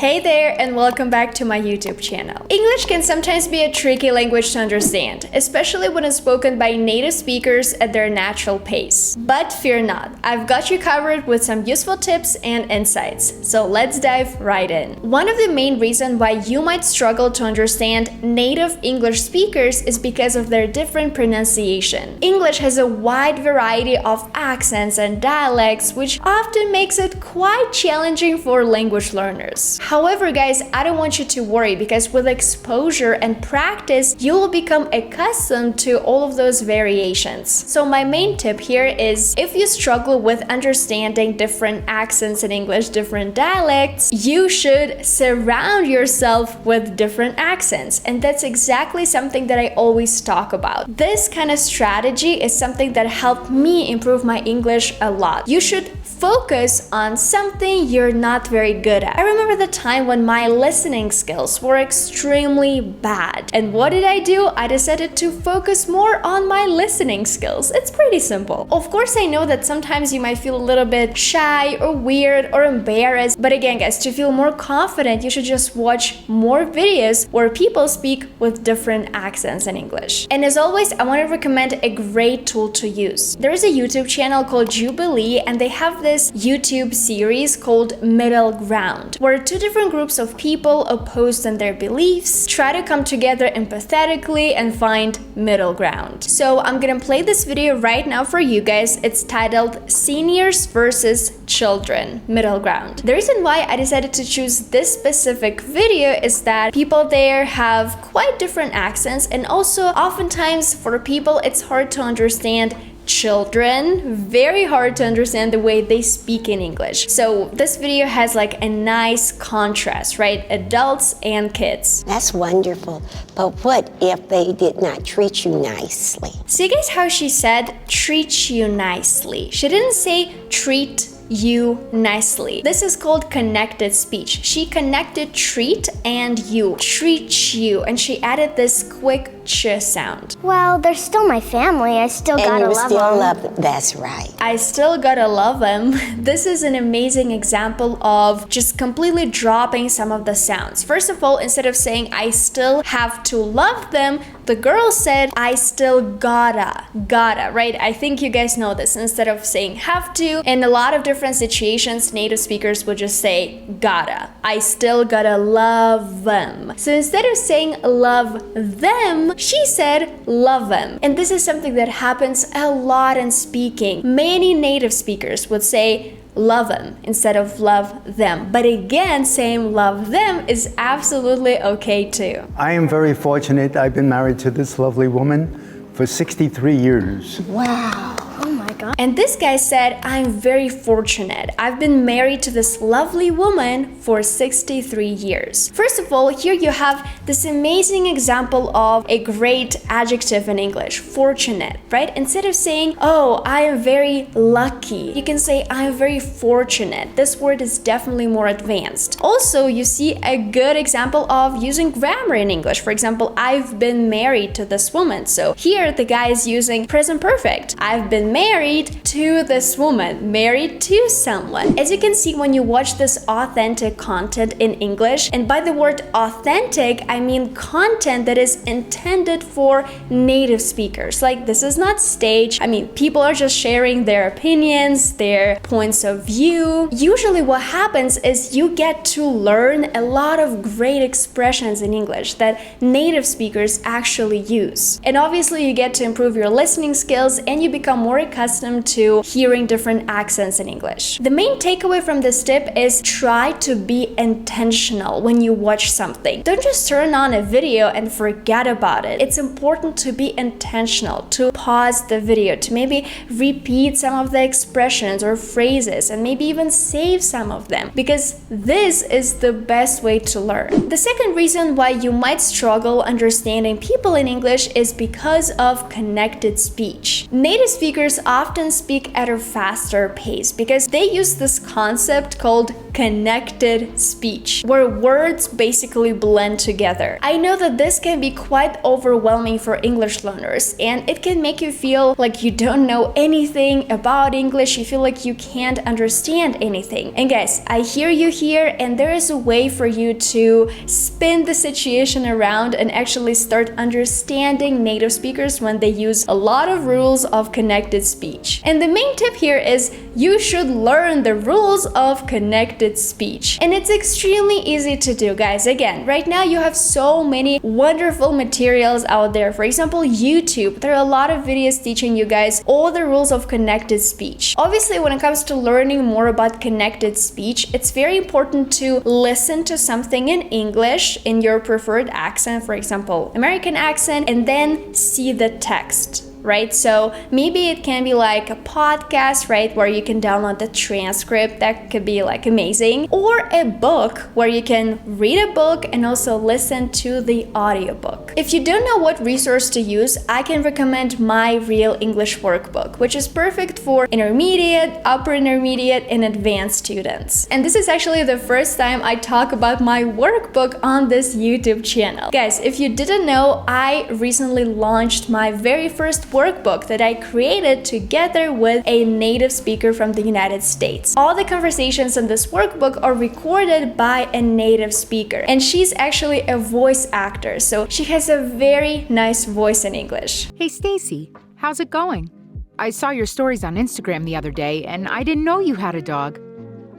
Hey there and welcome back to my YouTube channel. English can sometimes be a tricky language to understand, especially when it's spoken by native speakers at their natural pace. But fear not, I've got you covered with some useful tips and insights, so let's dive right in. One of the main reasons why you might struggle to understand native English speakers is because of their different pronunciation. English has a wide variety of accents and dialects, which often makes it quite challenging for language learners. However, guys, I don't want you to worry because with exposure and practice, you will become accustomed to all of those variations. So my main tip here is if you struggle with understanding different accents in English, different dialects, you should surround yourself with different accents. And that's exactly something that I always talk about. This kind of strategy is something that helped me improve my English a lot. You should focus on something you're not very good at. I remember the time when my listening skills were extremely bad. And what did I do? I decided to focus more on my listening skills. It's pretty simple. Of course, I know that sometimes you might feel a little bit shy or weird or embarrassed. But again, guys, to feel more confident, you should just watch more videos where people speak with different accents in English. And as always, I want to recommend a great tool to use. There is a YouTube channel called Jubilee, and they have this YouTube series called Middle Ground, where two different groups of people opposed in their beliefs try to come together empathetically and find middle ground. So I'm gonna play this video right now for you guys. It's titled Seniors versus Children, Middle Ground. The reason why I decided to choose this specific video is that people there have quite different accents, and also oftentimes for people it's hard to understand children, very hard to understand the way they speak in English. So this video has like a nice contrast, right? Adults and kids. That's wonderful. But what if they did not treat you nicely? See guys how she said treat you nicely. She didn't say treat you nicely. This is called connected speech. She connected treat and you. Treat you. And she added this quick ch sound. Well, they're still my family. I still gotta love them. That's right. I still gotta love them. This is an amazing example of just completely dropping some of the sounds. First of all, instead of saying I still have to love them, the girl said I still gotta, right? I think you guys know this. Instead of saying have to, in a lot of different situations, native speakers would just say gotta. I still gotta love them. So instead of saying love them, she said love them. And this is something that happens a lot in speaking. Many native speakers would say love them instead of love them. But again, saying love them is absolutely okay too. I am very fortunate. I've been married to this lovely woman for 63 years. Wow. Oh my God. And this guy said, I'm very fortunate. I've been married to this lovely woman for 63 years. First of all, here you have this amazing example of a great adjective in English, fortunate, right? Instead of saying, oh, I am very lucky, you can say, I'm very fortunate. This word is definitely more advanced. Also, you see a good example of using grammar in English. For example, I've been married to this woman. So here the guy is using present perfect. I've been married to this woman, married to someone. As you can see when you watch this authentic content in English, and by the word authentic, I mean content that is intended for native speakers. Like this is not staged. I mean, people are just sharing their opinions, their points of view. Usually what happens is you get to learn a lot of great expressions in English that native speakers actually use. And obviously you get to improve your listening skills and you become more accustomed to hearing different accents in English. The main takeaway from this tip is try to be intentional when you watch something. Don't just turn on a video and forget about it. It's important to be intentional, to pause the video, to maybe repeat some of the expressions or phrases and maybe even save some of them, because this is the best way to learn. The second reason why you might struggle understanding people in English is because of connected speech. Native speakers often speak at a faster pace because they use this concept called connected speech, where words basically blend together. I know that this can be quite overwhelming for English learners, and it can make you feel like you don't know anything about English. You feel like you can't understand anything. And guys, I hear you here, and there is a way for you to spin the situation around and actually start understanding native speakers when they use a lot of rules of connected speech. And the main tip here is you should learn the rules of connected speech. And it's extremely easy to do, guys. Again, right now you have so many wonderful materials out there. For example, YouTube. There are a lot of videos teaching you guys all the rules of connected speech. Obviously, when it comes to learning more about connected speech, it's very important to listen to something in English in your preferred accent, for example, American accent, and then see the text. Right? So maybe it can be like a podcast, right? Where you can download the transcript. That could be like amazing. Or a book where you can read a book and also listen to the audiobook. If you don't know what resource to use, I can recommend my Real English workbook, which is perfect for intermediate, upper intermediate, and advanced students. And this is actually the first time I talk about my workbook on this YouTube channel. Guys, if you didn't know, I recently launched my very first workbook that I created together with a native speaker from the United States. All the conversations in this workbook are recorded by a native speaker, and she's actually a voice actor, so she has a very nice voice in English. Hey Stacy, how's it going? I saw your stories on Instagram the other day, and I didn't know you had a dog.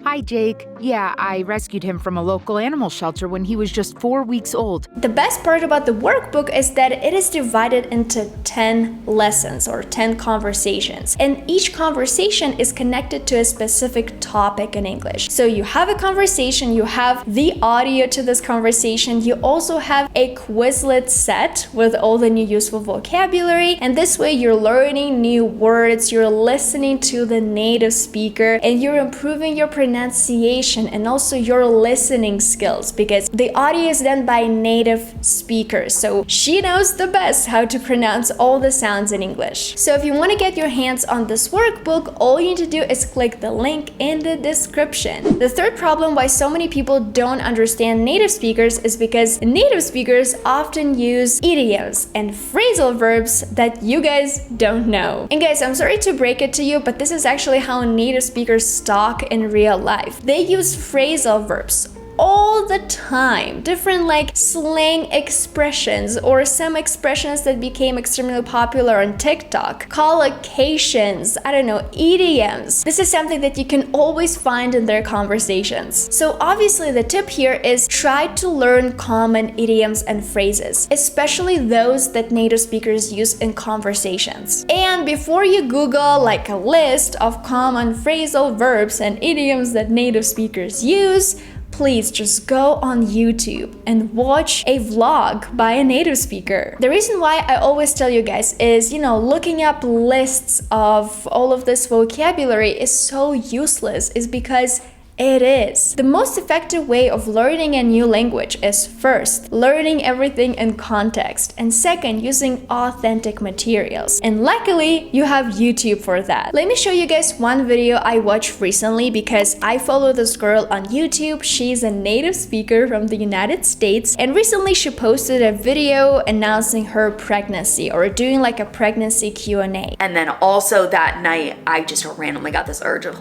Hi, Jake. Yeah, I rescued him from a local animal shelter when he was just 4 weeks old. The best part about the workbook is that it is divided into 10 lessons or 10 conversations, and each conversation is connected to a specific topic in English. So you have a conversation, you have the audio to this conversation, you also have a Quizlet set with all the new useful vocabulary, and this way you're learning new words, you're listening to the native speaker, and you're improving your pronunciation and also your listening skills, because the audio is done by native speakers, so she knows the best how to pronounce all the sounds in English. So if you want to get your hands on this workbook, all you need to do is click the link in the description. The third problem why so many people don't understand native speakers is because native speakers often use idioms and phrasal verbs that you guys don't know. And guys, I'm sorry to break it to you, but this is actually how native speakers talk in real life. They use phrasal verbs all the time, different like slang expressions or some expressions that became extremely popular on TikTok, collocations, I don't know, idioms. This is something that you can always find in their conversations. So obviously the tip here is try to learn common idioms and phrases, especially those that native speakers use in conversations. And before you Google like a list of common phrasal verbs and idioms that native speakers use, please just go on YouTube and watch a vlog by a native speaker. The reason why I always tell you guys is, looking up lists of all of this vocabulary is so useless, is because it is. The most effective way of learning a new language is first, learning everything in context, and second, using authentic materials. And luckily, you have YouTube for that. Let me show you guys one video I watched recently because I follow this girl on YouTube. She's a native speaker from the United States, and recently she posted a video announcing her pregnancy or doing like a pregnancy Q&A. And then also that night, I just randomly got this urge of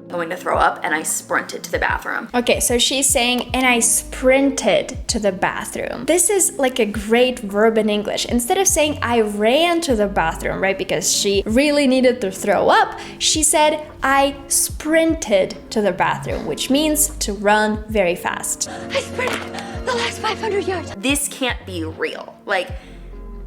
going to throw up, and I sprinted to the bathroom. Okay, so she's saying, and I sprinted to the bathroom. This is like a great verb in English. Instead of saying I ran to the bathroom, right, because she really needed to throw up, she said I sprinted to the bathroom, which means to run very fast. I sprinted the last 500 yards. This can't be real. Like,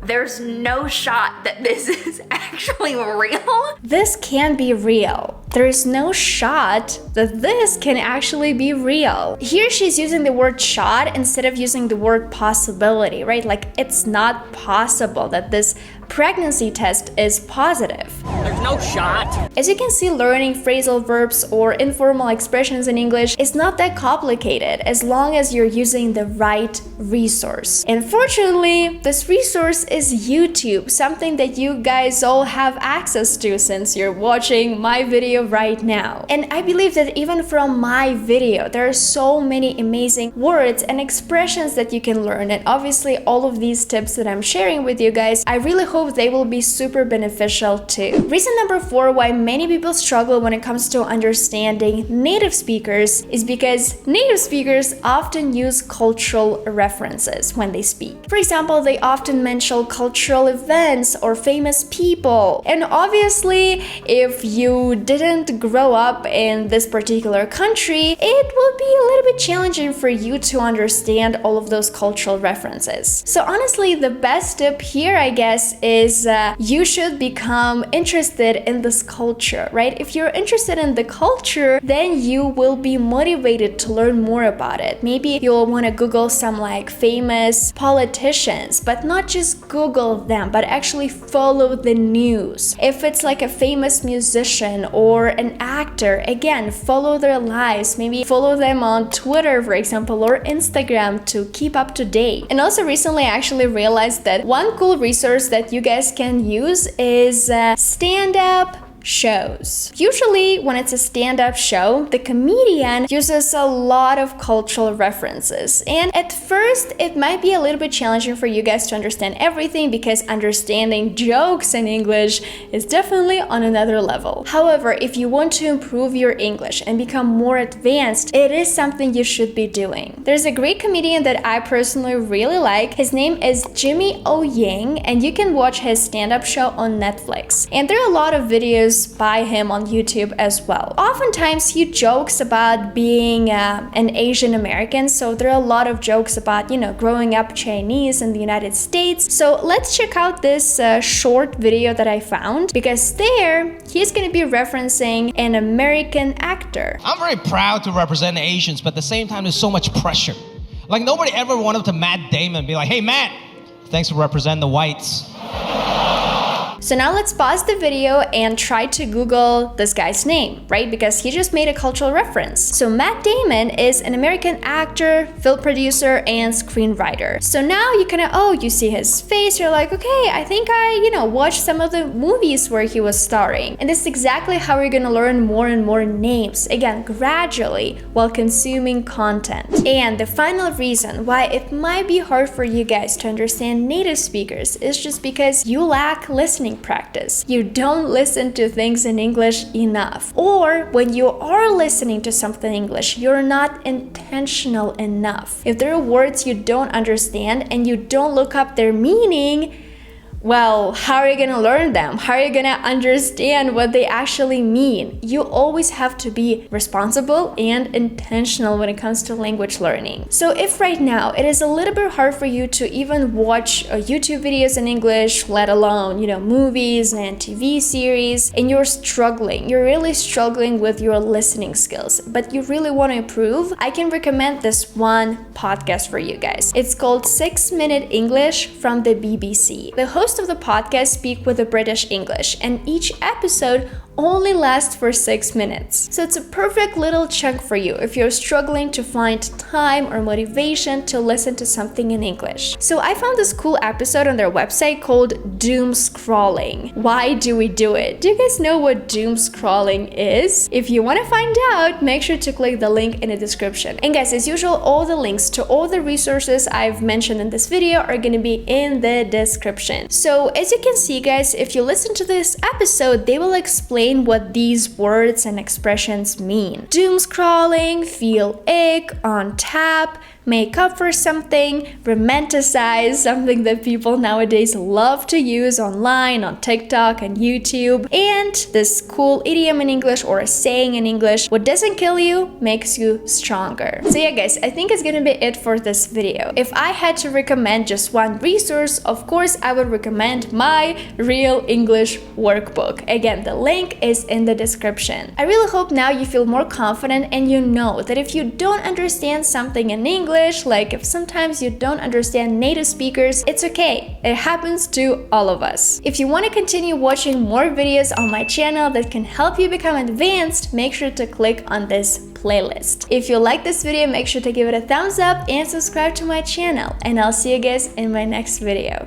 there's no shot that this is actually real. This can be real. There is no shot that this can actually be real. Here she's using the word shot instead of using the word possibility, right? Like, it's not possible that this pregnancy test is positive. There's no shot. As you can see, learning phrasal verbs or informal expressions in English is not that complicated as long as you're using the right resource. And fortunately, this resource is YouTube, something that you guys all have access to since you're watching my video right now. And I believe that even from my video, there are so many amazing words and expressions that you can learn. And obviously, all of these tips that I'm sharing with you guys, I really hope they will be super beneficial too. Reason number 4 why many people struggle when it comes to understanding native speakers is because native speakers often use cultural references when they speak. For example, they often mention cultural events or famous people. And obviously, if you didn't grow up in this particular country, it will be a little bit challenging for you to understand all of those cultural references. So honestly, the best tip here, I guess, is you should become interested in this culture, right? If you're interested in the culture, then you will be motivated to learn more about it. Maybe you'll want to Google some like famous politicians, but not just Google them, but actually follow the news. If it's like a famous musician or an actor, again, follow their lives. Maybe follow them on Twitter, for example, or Instagram to keep up to date. And also recently I actually realized that one cool resource that you guys can use is stand-up shows. Usually when it's a stand-up show, the comedian uses a lot of cultural references, and at first it might be a little bit challenging for you guys to understand everything because understanding jokes in English is definitely on another level. However, if you want to improve your English and become more advanced, it is something you should be doing. There's a great comedian that I personally really like. His name is Jimmy O Yang, and you can watch his stand-up show on Netflix. And there are a lot of videos by him on YouTube as well. Oftentimes he jokes about being an Asian American, so there are a lot of jokes about, growing up Chinese in the United States. So let's check out this short video that I found, because there he's going to be referencing an American actor. I'm very proud to represent Asians, but at the same time there's so much pressure. Like nobody ever went up to Matt Damon and be like, "Hey Matt, thanks for representing the whites." So now let's pause the video and try to Google this guy's name, right? Because he just made a cultural reference. So Matt Damon is an American actor, film producer, and screenwriter. So now you you see his face, you're like, okay, I think I, watched some of the movies where he was starring. And this is exactly how you're gonna learn more and more names, again, gradually, while consuming content. And the final reason why it might be hard for you guys to understand native speakers is just because you lack listening practice. You don't listen to things in English enough. Or when you are listening to something in English, you're not intentional enough. If there are words you don't understand and you don't look up their meaning, well, how are you gonna learn them? How are you gonna understand what they actually mean? You always have to be responsible and intentional when it comes to language learning. So if right now it is a little bit hard for you to even watch YouTube videos in English, let alone, movies and TV series, and you're really struggling with your listening skills, but you really want to improve, I can recommend this one podcast for you guys. It's called 6-Minute English from the BBC. The host of the podcast speak with a British English, and each episode only lasts for 6 minutes. So it's a perfect little chunk for you if you're struggling to find time or motivation to listen to something in English. So I found this cool episode on their website called Doom Scrolling. Why do we do it? Do you guys know what doom scrolling is? If you want to find out, make sure to click the link in the description. And guys, as usual, all the links to all the resources I've mentioned in this video are going to be in the description. So as you can see, guys, if you listen to this episode, they will explain what these words and expressions mean. Doom scrolling, feel ick, on tap, make up for something, romanticize, something that people nowadays love to use online on TikTok and YouTube, and this cool idiom in English or a saying in English, what doesn't kill you makes you stronger. So yeah guys, I think it's gonna be it for this video. If I had to recommend just one resource, of course I would recommend my Real English workbook. Again, the link is in the description. I really hope now you feel more confident and you know that if you don't understand something in English, English, like if sometimes you don't understand native speakers, it's okay. It happens to all of us. If you want to continue watching more videos on my channel that can help you become advanced, make sure to click on this playlist. If you like this video, make sure to give it a thumbs up and subscribe to my channel. And I'll see you guys in my next video.